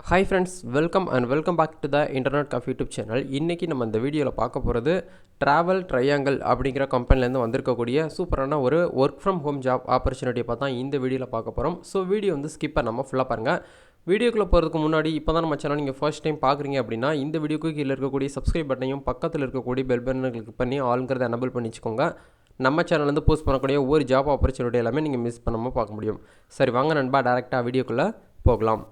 Hi friends, welcome back to the internet coffee YouTube channel. இன்றைக்கி நம்ம இந்த வீடியோவில் பார்க்க போகிறது ட்ராவல் ட்ரையாங்கிள் அப்படிங்கிற கம்பெனிலேருந்து வந்திருக்கக்கூடிய சூப்பரான ஒரு ஒர்க் ஃப்ரம் ஹோம் ஜாப் ஆப்பர்ச்சுனிட்டியை பார்த்தா இந்த வீடியோவில் பார்க்க போகிறோம். ஸோ வீடியோ வந்து ஸ்கிப் பண்ணாமல் ஃபுல்லாக பாருங்கள். வீடியோக்குள்ளே போகிறதுக்கு முன்னாடி இப்போ தான் நம்ம சேனல் நீங்கள் ஃபர்ஸ்ட் டைம் பார்க்குறீங்க அப்படின்னா இந்த வீடியோக்கு கீழே இருக்கக்கூடிய சப்ஸ்கிரைப் பட்டனையும் பக்கத்தில் இருக்கக்கூடிய பெல் பட்டனை கிளிக் பண்ணி ஆளுங்கிறத எனபிள் பண்ணி வச்சுக்கோங்க. நம்ம சேனல்லேருந்து போஸ்ட் பண்ணக்கூடிய ஒவ்வொரு ஜாப் ஆப்பர்ச்சுனிட்டி எல்லாமே நீங்கள் மிஸ் பண்ணாமல் பார்க்க முடியும். சரி வாங்க நண்பா, டேரெக்டாக வீடியோக்குள்ளே போகலாம்.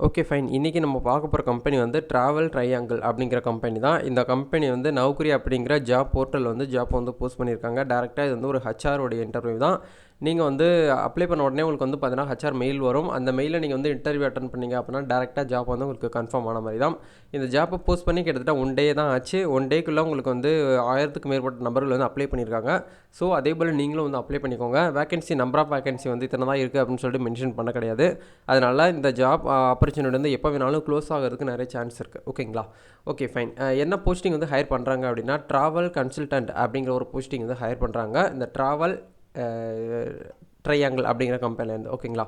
Okay fine. இன்றைக்கி நம்ம பார்க்க போகிற கம்பெனி வந்து ட்ராவல் ட்ரையாங்கிள் அப்படிங்கிற கம்பெனி தான். இந்த கம்பெனி வந்து நௌக்கரி அப்படிங்கிற ஜாப் போர்ட்டல் வந்து ஜாப் வந்து போஸ்ட் பண்ணியிருக்காங்க. டேரெக்டாக இது வந்து ஒரு ஹச்ஆரோடைய இன்டர்வியூ தான். நீங்கள் வந்து அப்ளை பண்ண உடனே உங்களுக்கு வந்து பார்த்தீங்கன்னா ஹச்ஆர் மெயில் வரும். அந்த மெயிலில் நீங்கள் வந்து இன்டர்வியூ அட்டன் பண்ணிங்க அப்படின்னா டேரெக்டாக ஜாப் வந்து உங்களுக்கு கன்ஃபார்ம் ஆன மாதிரி தான். இந்த ஜாப்பை போஸ்ட் பண்ணி கிட்டத்தட்ட 1 டே தான் ஆச்சு. 1 டேக்குள்ளே உங்களுக்கு வந்து 1000க்கு மேற்பட்ட நபர்கள் வந்து அப்ளை பண்ணியிருக்காங்க. ஸோ அதே போல் நீங்களும் வந்து அப்ளை பண்ணிக்கோங்க. நம்பர் ஆஃப் வேகன்சி வந்து இத்தனை தான் இருக்குது அப்படின்னு சொல்லிட்டு மென்ஷன் பண்ண கிடையாது. அதனால் இந்த ஜாப் ஆப்பர்ச்சுனிட்டி வந்து எப்போ வேணாலும் க்ளோஸ் ஆகிறதுக்கு நிறைய சான்ஸ் இருக்குது. ஓகேங்களா? Okay fine. என்ன போஸ்டிங் வந்து ஹையர் பண்ணுறாங்க அப்படின்னா ட்ராவல் கன்சல்டன்ட் அப்படிங்கிற ஒரு போஸ்டிங் வந்து ஹையர் பண்ணுறாங்க இந்த ட்ராவல் ட்ரையாங்கிள் அப்படிங்கிற கம்பெனிலேருந்து. ஓகேங்களா?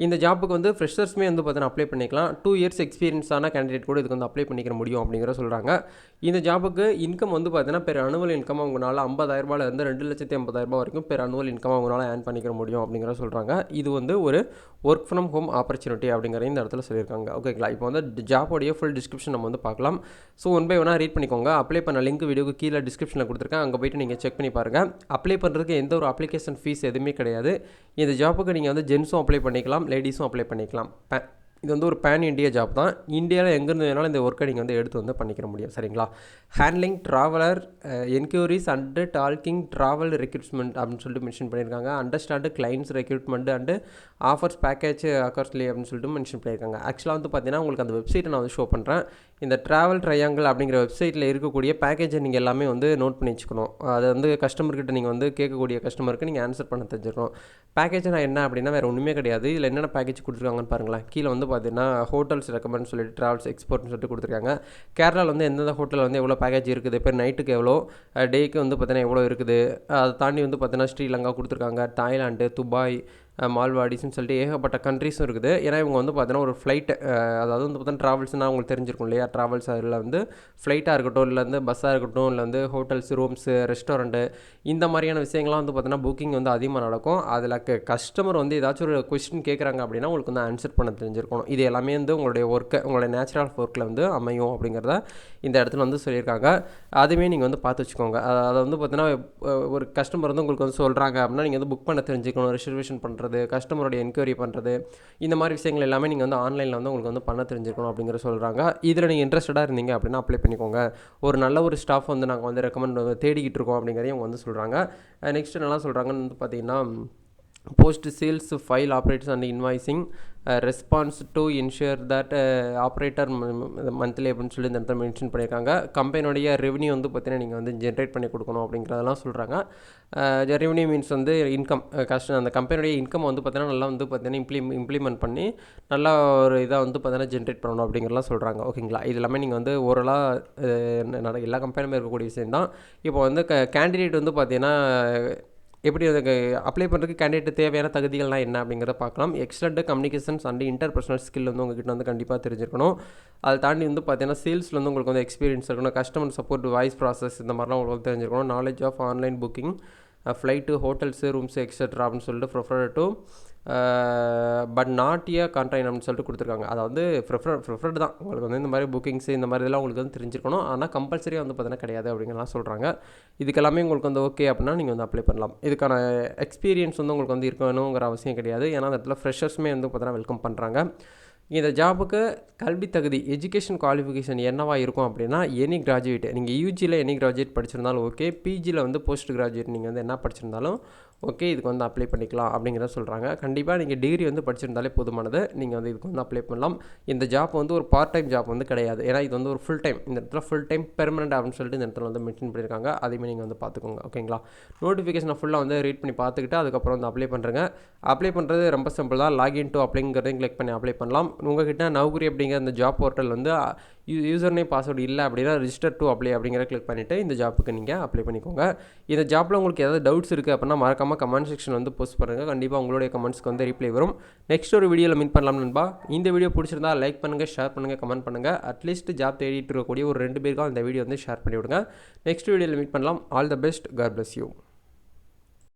இந்த ஜாப்புக்கு வந்து ஃப்ரெஷர்ஸுமே வந்து பார்த்தீங்கன்னா அப்ளை பண்ணிக்கலாம். 2 இயர்ஸ் எக்ஸ்பீரியன்ஸான கேண்டிடேட் கூட இதுக்கு வந்து அப்ளை பண்ணிக்க முடியும் அப்படிங்கிற சொல்கிறாங்க. இந்த ஜாப்புக்கு இன்கம் வந்து பார்த்தீங்கன்னா பெர் அனுவல் இன்கம் அவங்களால 50,000 2,50,000 வரைக்கும் பெர் அனுவல் இன்கம் அவங்களால ஏர்ன் பண்ணிக்க முடியும் அப்படிங்கிற சொல்கிறாங்க. இது வந்து ஒரு ஒர்க் ஃப்ரம் ஹோம் ஆப்பர்ச்சுனிட்டி அப்படிங்கிற இந்த இடத்துல சொல்லியிருக்காங்க. ஓகேங்களா? இப்போ வந்து ஜாப்போடைய ஃபுல் டிஸ்கிரிப்ஷன் நம்ம வந்து பார்க்கலாம். ஸோ ஒன் பை ஒன்னாக ரீட் பண்ணிக்கோங்க. அப்ளை பண்ண லிங்க் வீடியோக்கு கீழே டிஸ்கிரிப்ஷனில் கொடுத்துருக்கேன். அங்கே போய்ட்டு நீங்கள் செக் பண்ணி பாருங்கள். அப்ளை பண்ணுறதுக்கு எந்த ஒரு அப்ளிகேஷன் ஃபீஸ் எதுவுமே கிடையாது. இந்த ஜாப்புக்கு நீங்கள் வந்து ஜென்ஸும் அப்ளை பண்ணிக்கலாம், லேடிஸும் அப்ளை பண்ணிக்கலாம். இது வந்து ஒரு பேன் இண்டியா ஜாப் தான். இந்தியாவில் எங்கேருந்து வேணாலும் இந்த ஒர்க்கை நீங்கள் வந்து எடுத்து வந்து பண்ணிக்கிற முடியும். சரிங்களா? Handling traveller enquiries and talking travel recruitment அப்படின்னு சொல்லிட்டு மென்ஷன் பண்ணியிருக்காங்க. Understand clients recruitment and offers package accurately அப்படின்னு சொல்லிட்டு மென்ஷன் பண்ணியிருக்காங்க. ஆக்சுவலாக வந்து பார்த்தீங்கன்னா உங்களுக்கு அந்த வெப்சைட்டை நான் வந்து ஷோ பண்ணுறேன். இந்த ட்ராவல் ட்ரையாங்கிள் அப்படிங்கிற வெப்சைட்டில் இருக்கக்கூடிய பேக்கேஜை நீங்கள் எல்லாமே வந்து நோட் பண்ணி வச்சுக்கணும். அதை வந்து கஸ்டமர்கிட்ட நீங்கள் வந்து கேட்கக்கூடிய கஸ்டமருக்கு நீங்கள் ஆன்சர் பண்ண தெரிஞ்சிருக்கணும். பேக்கேஜ் நான் என்ன அப்படின்னா வேறு ஒன்றுமே கிடையாது. இதில் என்னென்ன பேக்கேஜ் கொடுத்துருக்காங்கன்னு பாருங்களேன். கீழே வந்து பார்த்தீங்கன்னா ஹோட்டல்ஸ் ரெக்கமெண்ட் சொல்லிட்டு ட்ராவல்ஸ் எக்ஸ்போர்ட்னு சொல்லிட்டு கொடுத்துருக்காங்க. கேரளாவில் வந்து எந்தெந்த ஹோட்டலில் வந்து எவ்வளோ பேக்கேஜ் இருக்குது, இப்போ நைட்டுக்கு எவ்வளோ, டேக்கு வந்து பார்த்தீங்கன்னா எவ்வளோ இருக்குது. அதை தாண்டி வந்து பார்த்தீங்கன்னா ஸ்ரீலங்கா கொடுத்துருக்காங்க, தாய்லாண்டு, துபாய், மால்வாடிஸ்ன்னு சொல்லிட்டு ஏகப்பட்ட கண்ட்ரீஸும் இருக்குது. ஏன்னா இவங்க வந்து பார்த்தீங்கன்னா ஒரு ஃப்ளைட்டு, அதாவது வந்து பார்த்தீங்கன்னா ட்ராவல்ஸ்னால் உங்களுக்கு தெரிஞ்சிருக்கும் இல்லையா? ட்ராவல்ஸ் அதில் வந்து ஃப்ளைட்டாக இருக்கட்டும், இல்லை வந்து பஸ்ஸாக இருக்கட்டும், இல்லை வந்து ஹோட்டல்ஸ், ரூம்ஸு, ரெஸ்டாரண்ட்டு, இந்த மாதிரியான விஷயங்கள்லாம் வந்து பார்த்தீங்கன்னா புக்கிங் வந்து அதிகமாக நடக்கும். அதில் கஸ்டமர் வந்து ஏதாச்சும் ஒரு கொஸ்டின் கேட்குறாங்க அப்படின்னா உங்களுக்கு வந்து ஆன்சர் பண்ண தெரிஞ்சிருக்கணும். இது எல்லாமே வந்து உங்களுடைய ஒர்க்கை, உங்களுடைய நேச்சுரல் ஒர்க்கில் வந்து அமையும் அப்படிங்கிறத இந்த இடத்துல வந்து சொல்லியிருக்காங்க. அதுவுமே நீங்கள் வந்து பார்த்து வச்சுக்கோங்க. அதை வந்து பார்த்தீங்கன்னா ஒரு கஸ்டமர் வந்து உங்களுக்கு வந்து சொல்கிறாங்க அப்படின்னா நீங்கள் வந்து புக் பண்ண தெரிஞ்சுக்கணும். ரிசர்வேஷன் பண்ணுறது, கஸ்டமரோட என்கொயரி பண்ணுறது, இந்த மாதிரி விஷயங்கள் எல்லாமே நீங்கள் வந்து ஆன்லைனில் வந்து உங்களுக்கு வந்து பண்ண தெரிஞ்சிருக்கணும் அப்படிங்கிற சொல்கிறாங்க. இதில் நீங்கள் இன்ட்ரெஸ்டடாக இருந்தீங்க அப்படின்னா அப்ளை பண்ணிக்கோங்க. ஒரு நல்ல ஒரு ஸ்டாஃப் வந்து நாங்கள் வந்து ரெக்கமெண்ட் தேடிக்கிட்டு இருக்கோம் அப்படிங்கிறதையும் அவங்க வந்து சொல்கிறாங்க. நெக்ஸ்ட் என்னெல்லாம் சொல்கிறாங்கன்னு வந்து பார்த்தீங்கன்னா post sales file operators and invoicing response to insure that operator monthly அப்படின்னு சொல்லி இந்த இடத்துல மென்ஷன் பண்ணியிருக்காங்க. கம்பெனியோடைய ரெவன்யூ வந்து பார்த்தீங்கன்னா நீங்கள் வந்து ஜென்ரேட் பண்ணி கொடுக்கணும் அப்படிங்கிறதெல்லாம் சொல்கிறாங்க. ரெவன்யூ மீன்ஸ் வந்து இன்கம், அந்த கம்பெனியோடைய இன்கம் வந்து பார்த்தீங்கன்னா நல்லா வந்து பார்த்தீங்கன்னா இம்ப்ளிமெண்ட் பண்ணி நல்லா ஒரு இதாக வந்து பார்த்தீங்கன்னா ஜென்ரேட் பண்ணணும் அப்படிங்கிறலாம் சொல்கிறாங்க. ஓகேங்களா? இது எல்லாமே நீங்கள் வந்து ஓரலாக எல்லா கம்பெனியுமே இருக்கக்கூடிய விஷயம் தான். இப்போ வந்து கேண்டிடேட் வந்து பார்த்தீங்கன்னா எப்படி அதுக்கு அப்ளை பண்ணுறதுக்கு கேண்டிடேட் தேவையான தகுதிகள்லாம் என்ன அப்படிங்கிறத பார்க்கலாம். Excellent communications and interpersonal skill வந்து உங்ககிட்ட வந்து கண்டிப்பாக தெரிஞ்சிருக்கணும். அதை தாண்டி வந்து பார்த்தீங்கன்னா சேல்ஸில் வந்து உங்களுக்கு வந்து எக்ஸ்பீரியன்ஸ் இருக்கணும். கஸ்டமர் சப்போர்ட், வாய்ஸ் ப்ராசஸ், இந்த மாதிரிலாம் உங்களுக்கு தெரிஞ்சிருக்கணும். Knowledge of online booking, flight, hotels, rooms etcetera அப்படின்னு சொல்லிட்டு prefer to but not a contract அப்படின்னு சொல்லிட்டு கொடுத்துருக்காங்க. அதாவது ப்ரிஃபர்டு தான். உங்களுக்கு வந்து இந்த மாதிரி புக்கிங்ஸு இந்த மாதிரி இதெல்லாம் உங்களுக்கு வந்து தெரிஞ்சிருக்கணும். ஆனால் கம்பல்சரியாக வந்து பார்த்தீங்கன்னா கிடையாது அப்படிங்கலாம் சொல்கிறாங்க. இதுக்கெல்லாமே உங்களுக்கு வந்து ஓகே அப்படின்னா நீங்கள் வந்து அப்ளை பண்ணலாம். இதுக்கான எக்ஸ்பீரியன்ஸ் வந்து உங்களுக்கு வந்து இருக்கணுங்கிற அவசியம் கிடையாது. ஏன்னா அந்த இடத்துல ஃப்ரெஷர்ஸுமே வந்து பார்த்தீங்கன்னா வெல்கம் பண்ணுறாங்க. இந்த ஜாபுக்கு கல்வி தகுதி, எஜுகேஷன் குவாலிஃபிகேஷன் என்னவா இருக்கும் அப்படின்னா எனி கிராஜுவேட், நீங்கள் யூஜியில் எனி கிராஜுவேட் படிச்சிருந்தாலும் ஓகே, பிஜியில் வந்து போஸ்ட் கிராஜுவேட் நீங்கள் வந்து என்ன படிச்சிருந்தாலும் ஓகே, இதுக்கு வந்து அப்ளை பண்ணிக்கலாம் அப்படிங்கிறத சொல்கிறாங்க. கண்டிப்பாக நீங்கள் டிகிரி வந்து படிச்சிருந்தாலே போதுமானது. நீங்கள் வந்து இதுக்கு வந்து அப்ளை பண்ணலாம். இந்த ஜாப் வந்து ஒரு பார்ட் டைம் ஜாப் வந்து கிடையாது. ஏன்னா இது வந்து ஒரு ஃபுல் டைம், இந்த இடத்துல ஃபுல் டைம் பெர்மனெண்ட் அப்படின்னு சொல்லிட்டு இந்த இடத்துல வந்து மென்ஷன் பண்ணியிருக்காங்க. அதையுமே நீங்கள் வந்து பார்த்துக்கோங்க. ஓகேங்களா? நோட்டிஃபிகேஷனை ஃபுல்லாக வந்து ரீட் பண்ணி பார்த்துக்கிட்டு அதுக்கப்புறம் வந்து அப்ளை பண்ணுறேங்க. அப்ளை பண்ணுறது ரொம்ப சிம்பிள் தான். லாகின் டு அப்ளைங்கிறதையும் கிளிக் பண்ணி அப்ளை பண்ணலாம். உங்கள்கிட்ட நௌகரி அப்படிங்கிற அந்த ஜாப் போர்ட்டல் வந்து யூசர் நேம் பாஸ்வேர்டு இல்லை அப்படின்னா ரிஜிஸ்டர் டு அப்ளை அப்படிங்கிற கிளிக் பண்ணிவிட்டு இந்த ஜாப்புக்கு நீங்கள் அப்ளை பண்ணிக்கோங்க. இந்த ஜாப்பில் உங்களுக்கு ஏதாவது டவுட்ஸ் இருக்குது அப்படின்னா மறக்காமல் மறக்காமல் கமெண்ட் செக்ஷன் வந்து போஸ்ட் பண்ணுங்கள். கண்டிப்பாக உங்களுடைய கமெண்ட்ஸ்க்கு வந்து ரிப்ளை வரும். நெக்ஸ்ட் ஒரு வீடியோவில் மீட் பண்ணலாம் நண்பா. இந்த வீடியோ பிடிச்சிருந்தா லைக் பண்ணுங்கள், ஷேர் பண்ணுங்கள், கமெண்ட் பண்ணுங்கள். அட்லீஸ்ட் ஜாப் தேடிட்டு இருக்கக்கூடிய ஒரு 2 பேருக்கும் இந்த வீடியோ வந்து ஷேர் பண்ணி விடுங்க. நெக்ஸ்ட் வீடியோவில் மீட் பண்ணலாம். All the best. God bless you.